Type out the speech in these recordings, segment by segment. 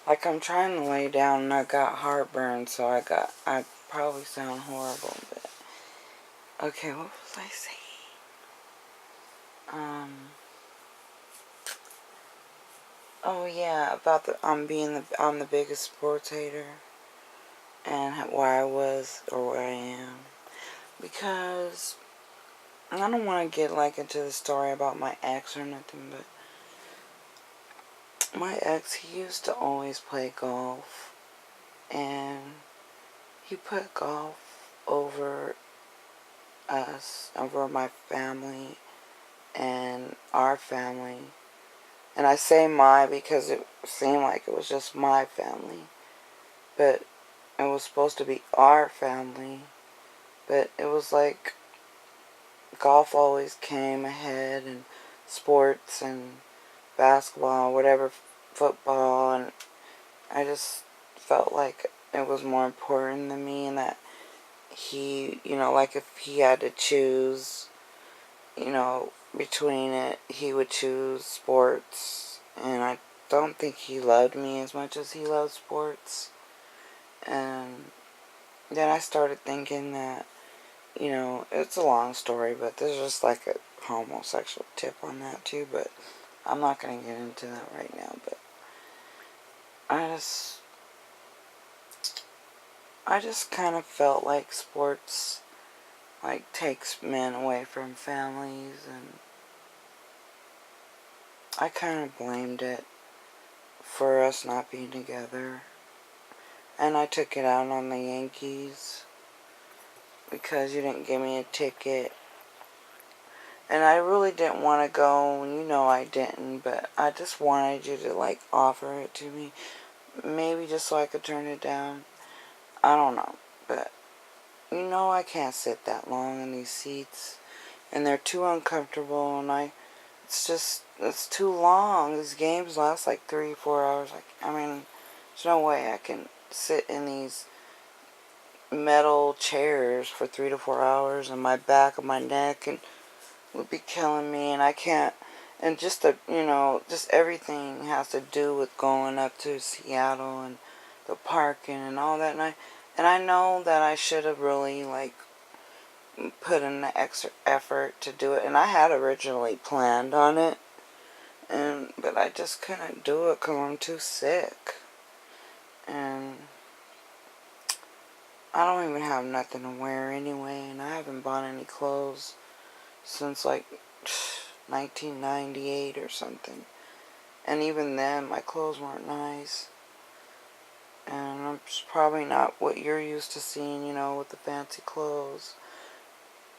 Like I'm trying to lay down and I got heartburn, so I probably sound horrible, but okay, what was I saying? Oh yeah, about the I'm the biggest sports hater, and why I was or where I am, because I don't want to get like into the story about my ex or nothing, but my ex, he used to always play golf, and he put golf over us, over my family and our family. And I say my because it seemed like it was just my family, but it was supposed to be our family. But it was like golf always came ahead, and sports and basketball, whatever, football, and I just felt like it was more important than me, and that he, like if he had to choose, between it, he would choose sports, and I don't think he loved me as much as he loved sports. And then I started thinking that, it's a long story, but there's just like a homosexual tip on that too, but I'm not going to get into that right now, but I just kind of felt like sports like takes men away from families, and I kind of blamed it for us not being together. And I took it out on the Yankees because you didn't give me a ticket. And I really didn't want to go, and I didn't, but I just wanted you to like offer it to me. Maybe just so I could turn it down. I don't know. But I can't sit that long in these seats. And they're too uncomfortable, and it's too long. These games last like 3-4 hours. There's no way I can sit in these metal chairs for 3 to 4 hours, and my back and my neck and would be killing me, and I can't. And just everything has to do with going up to Seattle and the parking and all that. And I know that I should have really like put in the extra effort to do it, and I had originally planned on it, but I just couldn't do it because I'm too sick, and I don't even have nothing to wear anyway, and I haven't bought any clothes since like 1998 or something, and even then my clothes weren't nice, and I'm probably not what you're used to seeing, with the fancy clothes,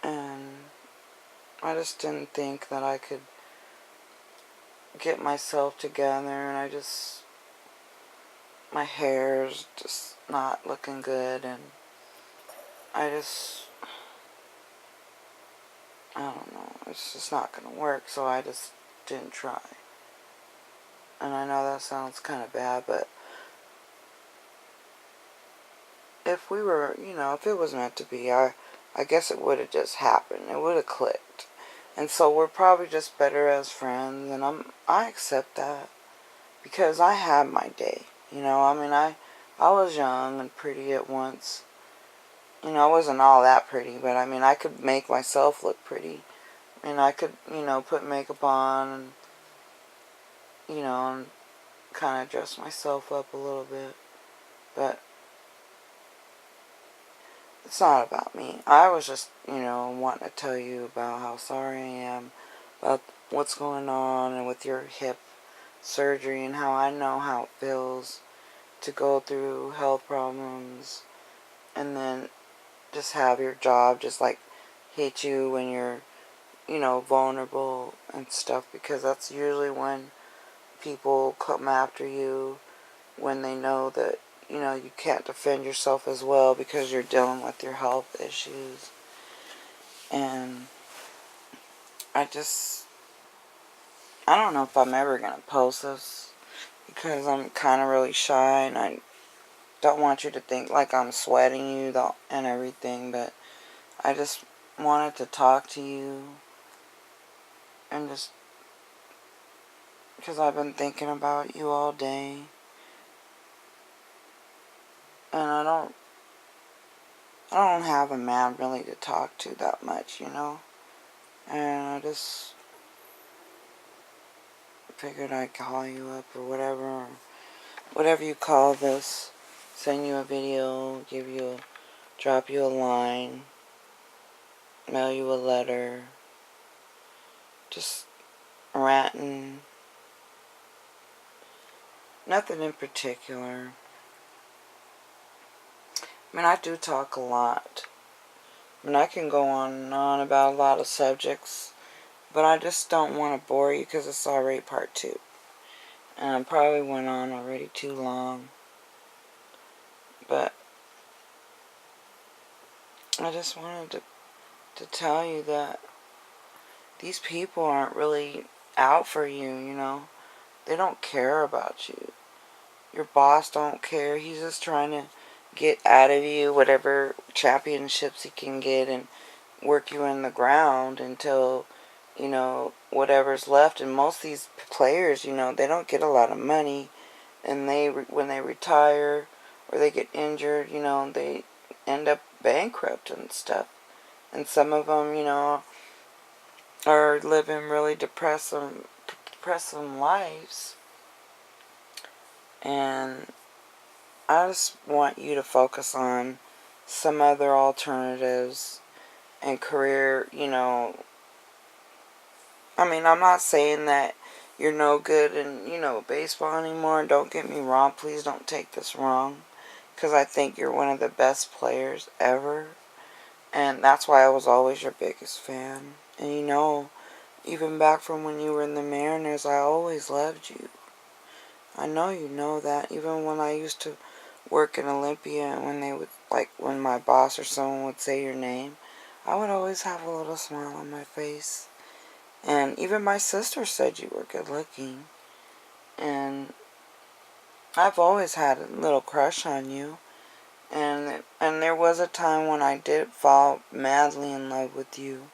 and I just didn't think that I could get myself together, and my hair's just not looking good, and I don't know, it's just not gonna work, so I just didn't try. And I know that sounds kind of bad, but if we were, if it was meant to be, I guess it would have just happened. It would have clicked. And so we're probably just better as friends, and I accept that because I had my day. I was young and pretty at once. I wasn't all that pretty, but I could make myself look pretty. And I could, put makeup on and kind of dress myself up a little bit. But it's not about me. I was just, wanting to tell you about how sorry I am about what's going on and with your hip surgery, and how I know how it feels to go through health problems and then just have your job just like hit you when you're, vulnerable and stuff, because that's usually when people come after you, when they know that, you can't defend yourself as well because you're dealing with your health issues. And I don't know if I'm ever going to post this because I'm kind of really shy, and I don't want you to think like I'm sweating you and everything, but I just wanted to talk to you, and just because I've been thinking about you all day, I don't have a man really to talk to that much, and I just figured I'd call you up or whatever you call this, send you a video, drop you a line, mail you a letter, just ranting, nothing in particular. I mean, I do talk a lot. I mean, I can go on and on about a lot of subjects, but I just don't want to bore you because it's already part 2. And I probably went on already too long. But I just wanted to tell you that these people aren't really out for you. They don't care about you. Your boss don't care. He's just trying to get out of you whatever championships he can get and work you in the ground until, whatever's left. And most of these players, they don't get a lot of money. And when they retire or they get injured, they end up bankrupt and stuff. And some of them, are living really depressing lives. And I just want you to focus on some other alternatives and career, I mean, I'm not saying that you're no good in, baseball anymore. Don't get me wrong. Please don't take this wrong. Because I think you're one of the best players ever. And that's why I was always your biggest fan. And even back from when you were in the Mariners, I always loved you. I know you know that. Even when I used to work in Olympia and when my boss or someone would say your name, I would always have a little smile on my face. And even my sister said you were good looking. And I've always had a little crush on you. And there was a time when I did fall madly in love with you.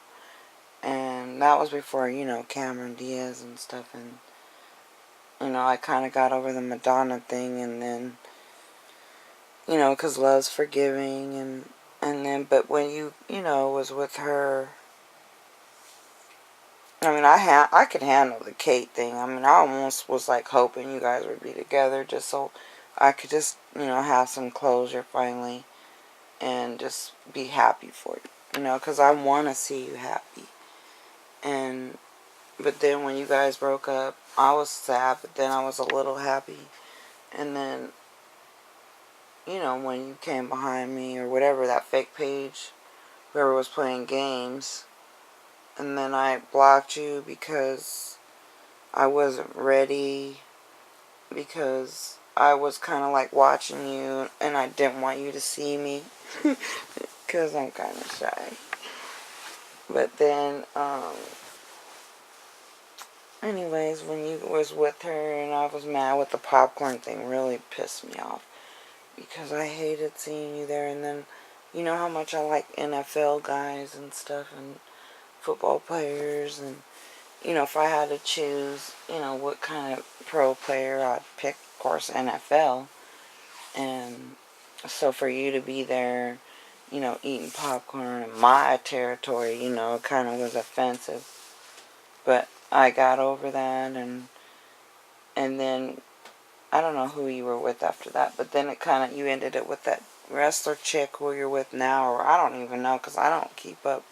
And that was before, Cameron Diaz and stuff. And, I kind of got over the Madonna thing. And then, because love's forgiving. And then, but when you was with her, I mean, I could handle the Kate thing. I mean, I almost was like hoping you guys would be together just so I could just, have some closure finally and just be happy for you, because I want to see you happy. But then when you guys broke up, I was sad, but then I was a little happy. And then, when you came behind me or whatever, that fake page, whoever was playing games, and then I blocked you because I wasn't ready, because I was kind of like watching you and I didn't want you to see me because I'm kind of shy. But then, anyways, when you was with her and I was mad with the popcorn thing, really pissed me off because I hated seeing you there. And then, you know how much I like NFL guys and stuff and football players, and if I had to choose, what kind of pro player I'd pick, of course, NFL. And so for you to be there, eating popcorn in my territory, kind of was offensive. But I got over that, and then I don't know who you were with after that, but then you ended it with that wrestler chick who you're with now, or I don't even know, because I don't keep up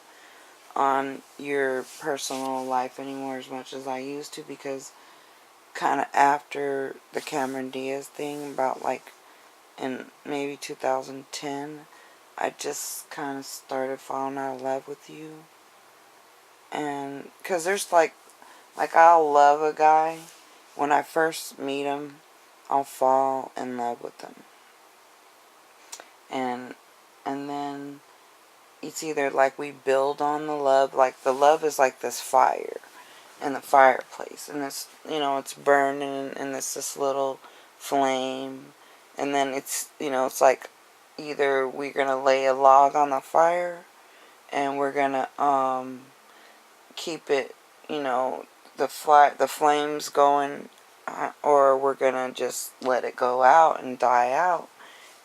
on your personal life anymore as much as I used to, because kind of after the Cameron Diaz thing, about in maybe 2010, I just kind of started falling out of love with you. And because there's I'll love a guy when I first meet him, I'll fall in love with him, and then it's either we build on the love, the love is like this fire in the fireplace, and it's burning, and it's this little flame, and then it's either we're gonna lay a log on the fire and we're gonna keep it, the flames going, or we're gonna just let it go out and die out.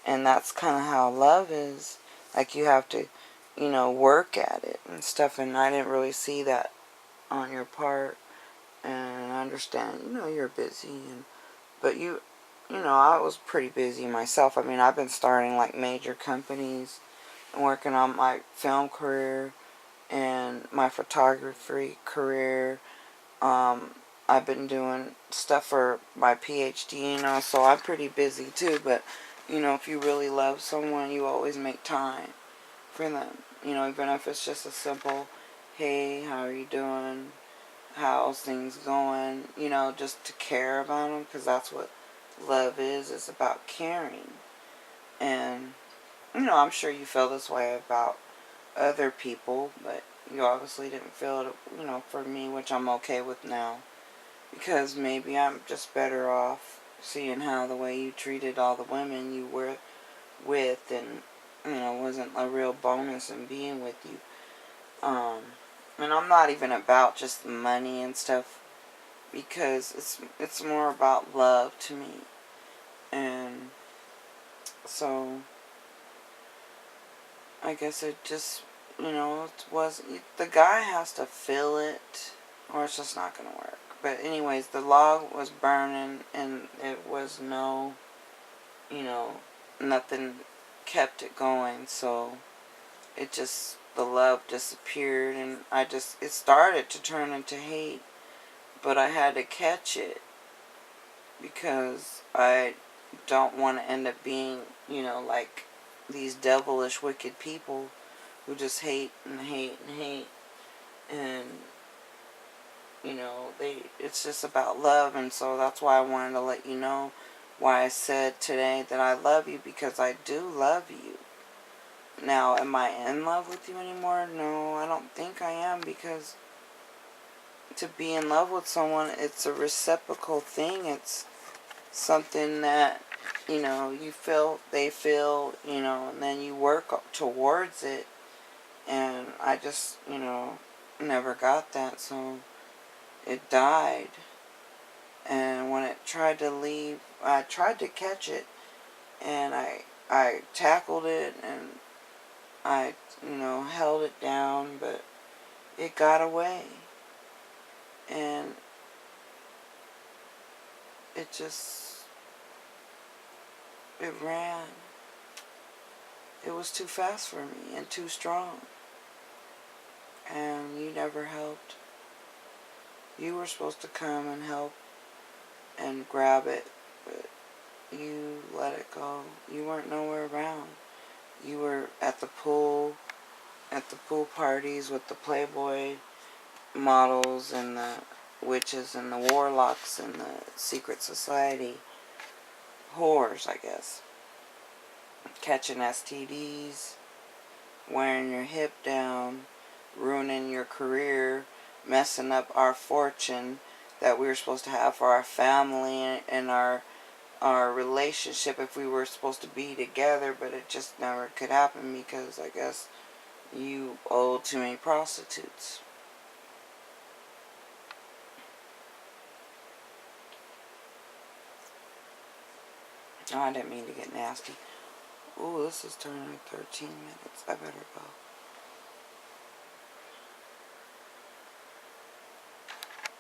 And that's kind of how love is. Like, you have to, work at it and stuff. And I didn't really see that on your part. And I understand, you're busy. But I was pretty busy myself. I mean, I've been starting like major companies and working on my film career and my photography career. I've been doing stuff for my PhD, so I'm pretty busy too. But, if you really love someone, you always make time for them. Even if it's just a simple, hey, how are you doing? How's things going? Just to care about them, because that's what love is. It's about caring. And, I'm sure you feel this way about other people, but you obviously didn't feel it, for me, which I'm okay with now. Because maybe I'm just better off seeing how the way you treated all the women you were with, and, wasn't a real bonus in being with you. And I'm not even about just the money and stuff, because it's more about love to me. And so I guess it just, it was, the guy has to feel it, or it's just not going to work. But anyways, the log was burning, and it was nothing kept it going. So the love disappeared, and it started to turn into hate. But I had to catch it, because I don't want to end up being, like these devilish, wicked people who just hate and hate and hate. And, it's just about love. And so that's why I wanted to let you know why I said today that I love you, because I do love you. Now, am I in love with you anymore? No, I don't think I am, because to be in love with someone, it's a reciprocal thing. It's something that, you feel, they feel, and then you work towards it. And I just, never got that, so it died. And when it tried to leave, I tried to catch it, and I tackled it, and I, held it down, but it got away. And it ran. It was too fast for me and too strong. And you never helped. You were supposed to come and help and grab it, but you let it go. You weren't nowhere around. You were at the pool parties with the Playboy models and the witches and the warlocks and the secret society whores, I guess. Catching STDs, wearing your hip down, ruining your career, messing up our fortune that we were supposed to have for our family and our relationship, if we were supposed to be together. But it just never could happen, because I guess you owed too many prostitutes. Oh, I didn't mean to get nasty. Ooh, this is turning 13 minutes. I better go.